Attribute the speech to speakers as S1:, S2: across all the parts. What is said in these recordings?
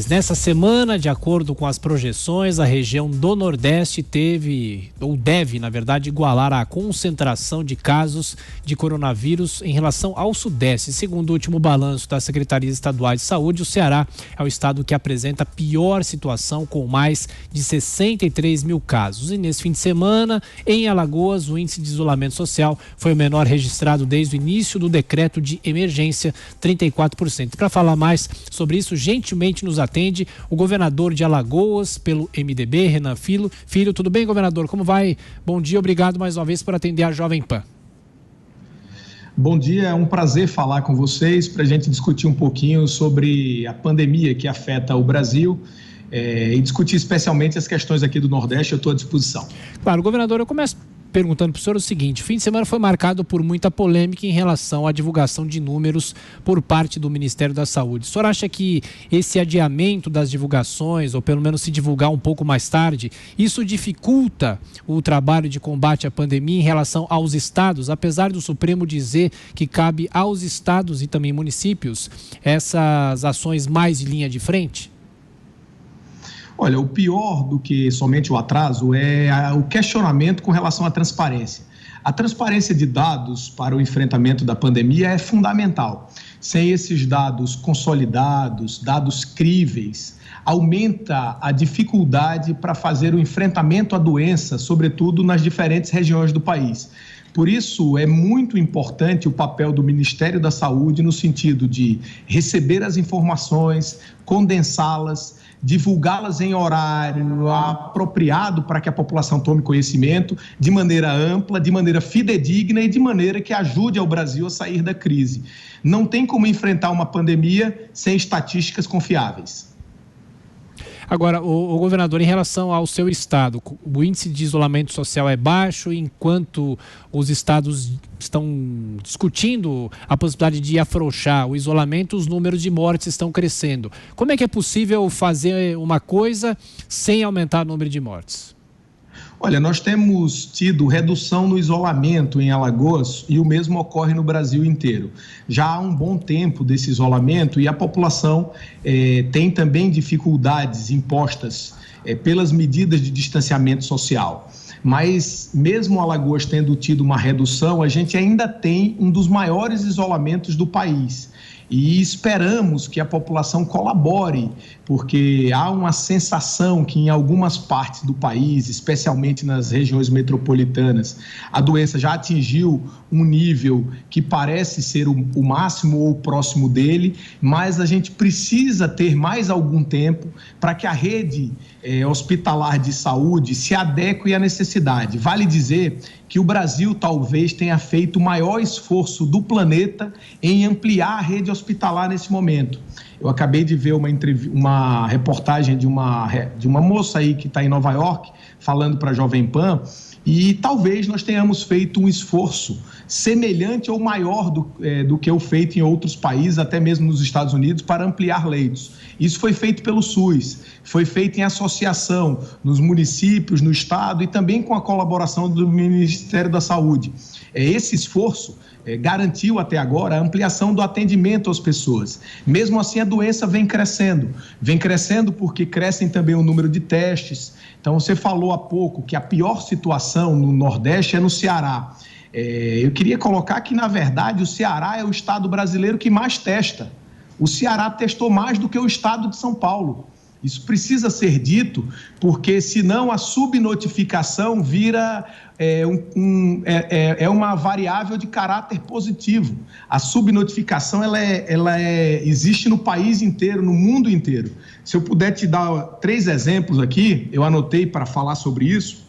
S1: Nessa semana, de acordo com as projeções, a região do Nordeste deve, na verdade, igualar a concentração de casos de coronavírus em relação ao Sudeste. Segundo o último balanço das Secretarias Estaduais de Saúde, o Ceará é o estado que apresenta a pior situação, com mais de 63 mil casos. E nesse fim de semana, em Alagoas, o índice de isolamento social foi o menor registrado desde o início do decreto de emergência, 34%. Para falar mais sobre isso, gentilmente nos atende o governador de Alagoas pelo MDB, Renan Filho. Tudo bem, governador? Como vai? Bom dia, obrigado mais uma vez por atender a Jovem Pan.
S2: Bom dia, é um prazer falar com vocês para a gente discutir um pouquinho sobre a pandemia que afeta o Brasil e discutir especialmente as questões aqui do Nordeste. Eu estou à disposição.
S1: Claro, governador, eu começo perguntando para o senhor o seguinte: o fim de semana foi marcado por muita polêmica em relação à divulgação de números por parte do Ministério da Saúde. O senhor acha que esse adiamento das divulgações, ou pelo menos se divulgar um pouco mais tarde, isso dificulta o trabalho de combate à pandemia em relação aos estados, apesar do Supremo dizer que cabe aos estados e também municípios essas ações mais de linha de frente?
S2: Olha, o pior do que somente o atraso é o questionamento com relação à transparência. A transparência de dados para o enfrentamento da pandemia é fundamental. Sem esses dados consolidados, dados críveis, aumenta a dificuldade para fazer o enfrentamento à doença, sobretudo nas diferentes regiões do país. Por isso, é muito importante o papel do Ministério da Saúde no sentido de receber as informações, condensá-las, divulgá-las em horário apropriado para que a população tome conhecimento de maneira ampla, de maneira fidedigna e de maneira que ajude ao Brasil a sair da crise. Não tem como enfrentar uma pandemia sem estatísticas confiáveis.
S1: Agora, o governador, em relação ao seu estado, o índice de isolamento social é baixo, enquanto os estados estão discutindo a possibilidade de afrouxar o isolamento, os números de mortes estão crescendo. Como é que é possível fazer uma coisa sem aumentar o número de mortes?
S2: Olha, nós temos tido redução no isolamento em Alagoas e o mesmo ocorre no Brasil inteiro. Já há um bom tempo desse isolamento e a população tem também dificuldades impostas pelas medidas de distanciamento social. Mas mesmo Alagoas tendo tido uma redução, a gente ainda tem um dos maiores isolamentos do país. E esperamos que a população colabore, porque há uma sensação que em algumas partes do país, especialmente nas regiões metropolitanas, a doença já atingiu um nível que parece ser o máximo ou próximo dele, mas a gente precisa ter mais algum tempo para que a rede hospitalar de saúde se adeque à necessidade. Vale dizer que o Brasil talvez tenha feito o maior esforço do planeta em ampliar a rede hospitalar nesse momento. Eu acabei de ver uma reportagem de uma moça aí que está em Nova York, falando para a Jovem Pan, e talvez nós tenhamos feito um esforço semelhante ou maior do que o feito em outros países, até mesmo nos Estados Unidos, para ampliar leitos. Isso foi feito pelo SUS, foi feito em associação nos municípios, no estado e também com a colaboração do Ministério da Saúde. Esse esforço garantiu até agora a ampliação do atendimento às pessoas. Mesmo assim, a doença vem crescendo porque crescem também o número de testes. Então, você falou há pouco que a pior situação no Nordeste é no Ceará. Eu queria colocar que, na verdade, o Ceará é o estado brasileiro que mais testa. O Ceará testou mais do que o estado de São Paulo. Isso precisa ser dito, porque senão a subnotificação vira uma variável de caráter positivo. A subnotificação existe no país inteiro, no mundo inteiro. Se eu puder te dar 3 exemplos aqui, eu anotei para falar sobre isso.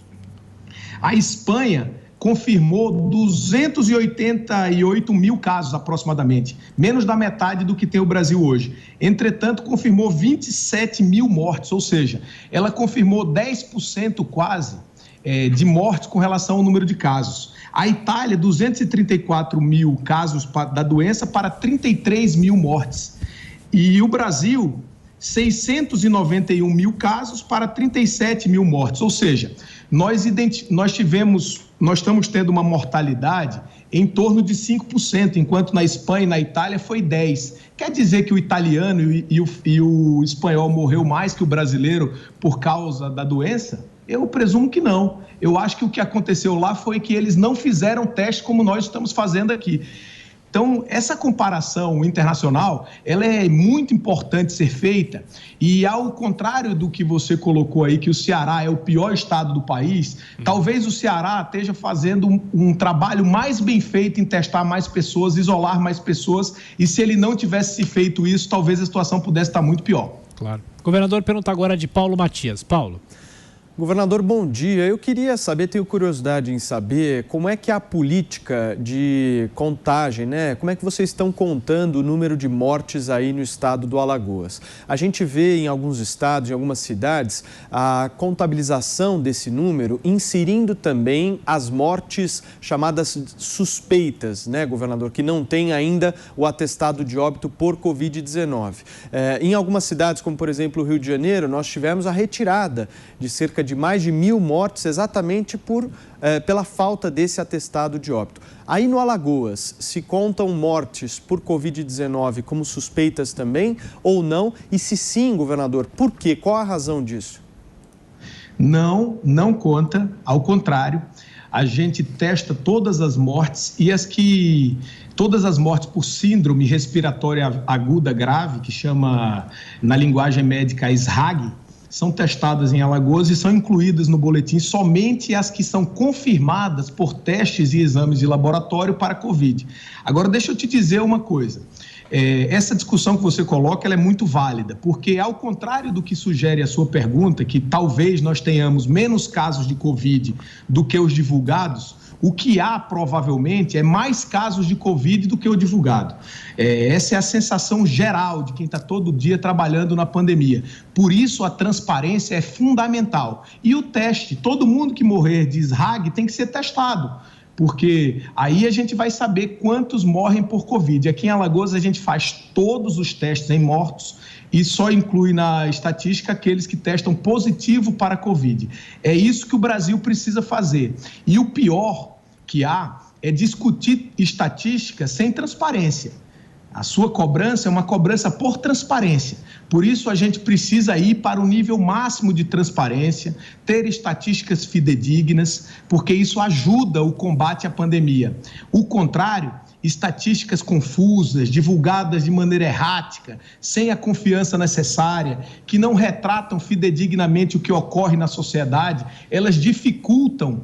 S2: A Espanha confirmou 288 mil casos aproximadamente, menos da metade do que tem o Brasil hoje. Entretanto, confirmou 27 mil mortes, ou seja, ela confirmou 10% quase de mortes com relação ao número de casos. A Itália, 234 mil casos da doença para 33 mil mortes. E o Brasil, 691 mil casos para 37 mil mortes, ou seja, nós estamos tendo uma mortalidade em torno de 5%, enquanto na Espanha e na Itália foi 10%. Quer dizer que o italiano e o espanhol morreu mais que o brasileiro por causa da doença? Eu presumo que não. Eu acho que o que aconteceu lá foi que eles não fizeram teste como nós estamos fazendo aqui. Então, essa comparação internacional, ela é muito importante ser feita e, ao contrário do que você colocou aí, que o Ceará é o pior estado do país, talvez o Ceará esteja fazendo um trabalho mais bem feito em testar mais pessoas, isolar mais pessoas, e se ele não tivesse feito isso, talvez a situação pudesse estar muito pior.
S1: Claro. Governador, pergunta agora de Paulo Matias. Paulo.
S3: Governador, bom dia. Eu queria saber, tenho curiosidade em saber como é que é a política de contagem, né? Como é que vocês estão contando o número de mortes aí no estado do Alagoas? A gente vê em alguns estados, em algumas cidades, a contabilização desse número inserindo também as mortes chamadas suspeitas, né, governador? Que não tem ainda o atestado de óbito por Covid-19. Em algumas cidades, como por exemplo o Rio de Janeiro, nós tivemos a retirada de cerca de mais de 1.000 mortes exatamente pela falta desse atestado de óbito. Aí no Alagoas, se contam mortes por Covid-19 como suspeitas também ou não? E se sim, governador, por quê? Qual a razão disso?
S2: Não conta, ao contrário, a gente testa todas as mortes e todas as mortes por síndrome respiratória aguda grave, que chama na linguagem médica SRAG, são testadas em Alagoas e são incluídas no boletim somente as que são confirmadas por testes e exames de laboratório para Covid. Agora, deixa eu te dizer uma coisa. Essa discussão que você coloca, ela é muito válida, porque ao contrário do que sugere a sua pergunta, que talvez nós tenhamos menos casos de Covid do que os divulgados, o que há, provavelmente, é mais casos de Covid do que o divulgado. Essa é a sensação geral de quem está todo dia trabalhando na pandemia. Por isso, a transparência é fundamental. E o teste, todo mundo que morrer de SRAG tem que ser testado, porque aí a gente vai saber quantos morrem por Covid. Aqui em Alagoas, a gente faz todos os testes em mortos e só inclui na estatística aqueles que testam positivo para Covid. É isso que o Brasil precisa fazer. E o pior que há é discutir estatística sem transparência. A sua cobrança é uma cobrança por transparência. Por isso, a gente precisa ir para o nível máximo de transparência, ter estatísticas fidedignas, porque isso ajuda o combate à pandemia. O contrário, estatísticas confusas, divulgadas de maneira errática, sem a confiança necessária, que não retratam fidedignamente o que ocorre na sociedade, elas dificultam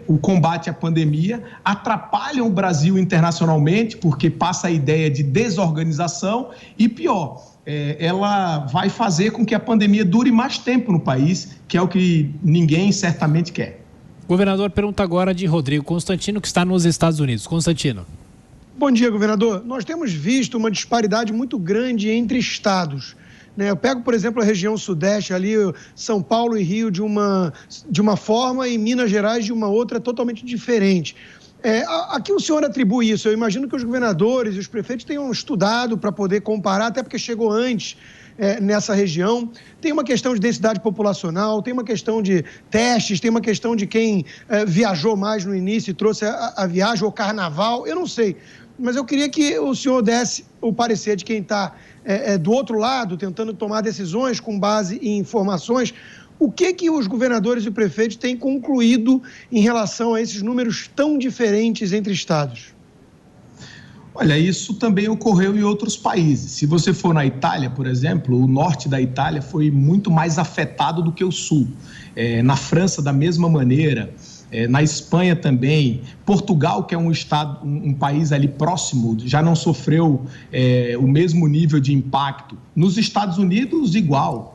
S2: o combate à pandemia, atrapalham o Brasil internacionalmente, porque passa a ideia de desorganização e, pior, ela vai fazer com que a pandemia dure mais tempo no país, que é o que ninguém certamente quer.
S1: Governador, pergunta agora de Rodrigo Constantino, que está nos Estados Unidos. Constantino.
S4: Bom dia, governador. Nós temos visto uma disparidade muito grande entre estados. Eu pego, por exemplo, a região sudeste, ali São Paulo e Rio de uma forma e Minas Gerais de uma outra totalmente diferente. A que o senhor atribui isso? Eu imagino que os governadores e os prefeitos tenham estudado para poder comparar, até porque chegou antes nessa região. Tem uma questão de densidade populacional, tem uma questão de testes, tem uma questão de quem viajou mais no início e trouxe a viagem, ou carnaval, eu não sei. Mas eu queria que o senhor desse o parecer de quem está do outro lado, tentando tomar decisões com base em informações. O que os governadores e prefeitos têm concluído em relação a esses números tão diferentes entre estados?
S2: Olha, isso também ocorreu em outros países. Se você for na Itália, por exemplo, o norte da Itália foi muito mais afetado do que o sul. Na França, da mesma maneira. Na Espanha também. Portugal, que é um país ali próximo, já não sofreu o mesmo nível de impacto. Nos Estados Unidos, igual.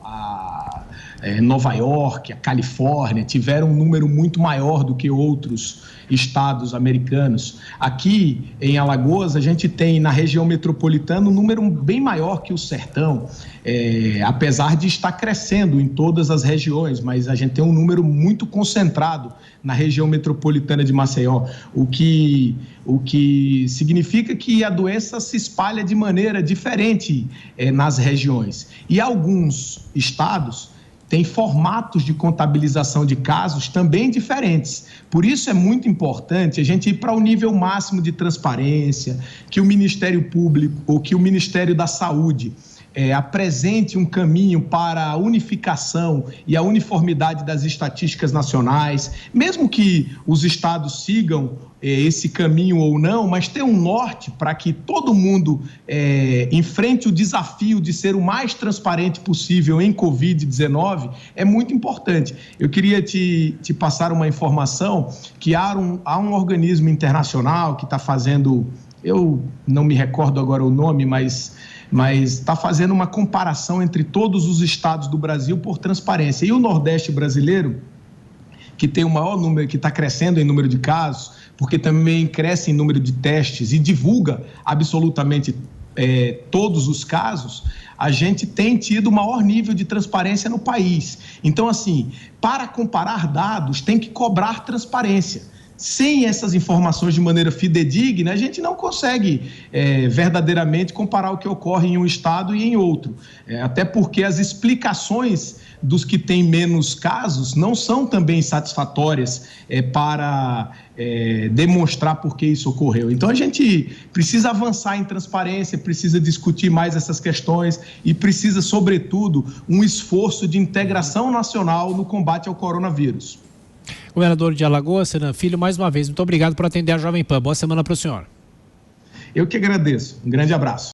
S2: Nova York, a Califórnia, tiveram um número muito maior do que outros estados americanos. Aqui em Alagoas, a gente tem na região metropolitana um número bem maior que o sertão, apesar de estar crescendo em todas as regiões, mas a gente tem um número muito concentrado na região metropolitana de Maceió, o que significa que a doença se espalha de maneira diferente nas regiões. E alguns estados tem formatos de contabilização de casos também diferentes. Por isso é muito importante a gente ir para o nível máximo de transparência, que o Ministério Público ou que o Ministério da Saúde apresente um caminho para a unificação e a uniformidade das estatísticas nacionais, mesmo que os estados sigam esse caminho ou não, mas ter um norte para que todo mundo enfrente o desafio de ser o mais transparente possível em Covid-19 é muito importante. Eu queria te passar uma informação que há um organismo internacional que está fazendo, eu não me recordo agora o nome, mas está fazendo uma comparação entre todos os estados do Brasil por transparência. E o Nordeste brasileiro, que tem o maior número, que está crescendo em número de casos, porque também cresce em número de testes e divulga absolutamente todos os casos, a gente tem tido o maior nível de transparência no país. Então, assim, para comparar dados, tem que cobrar transparência. Sem essas informações de maneira fidedigna, a gente não consegue verdadeiramente comparar o que ocorre em um estado e em outro. Até porque as explicações dos que têm menos casos não são também satisfatórias para demonstrar por que isso ocorreu. Então, a gente precisa avançar em transparência, precisa discutir mais essas questões e precisa, sobretudo, um esforço de integração nacional no combate ao coronavírus.
S1: Governador de Alagoas, Renan Filho, mais uma vez, muito obrigado por atender a Jovem Pan. Boa semana para o senhor.
S2: Eu que agradeço. Um grande abraço.